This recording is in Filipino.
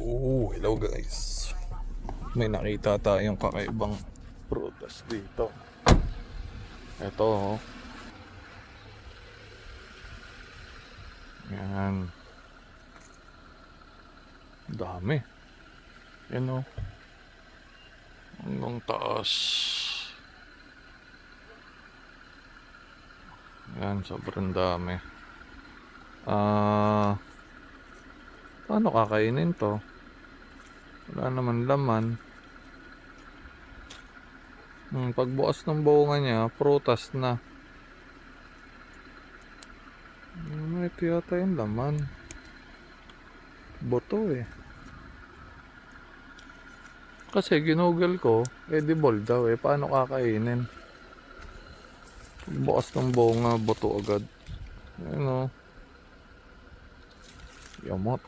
Hello guys. May nakita tayong kakaibang prutas dito. Ito oh. Yan. Dami. Yan oh. Hanggang taas. Yan, sobrang dami. Paano kakainin to? Wala naman laman. Pagbukas ng bunga niya, prutas na. Ito yata yung laman. Boto eh. Kasi ginugol ko, edible daw eh. Paano kakainin? Pagbukas ng bunga, boto agad. Ayun o. Yamot.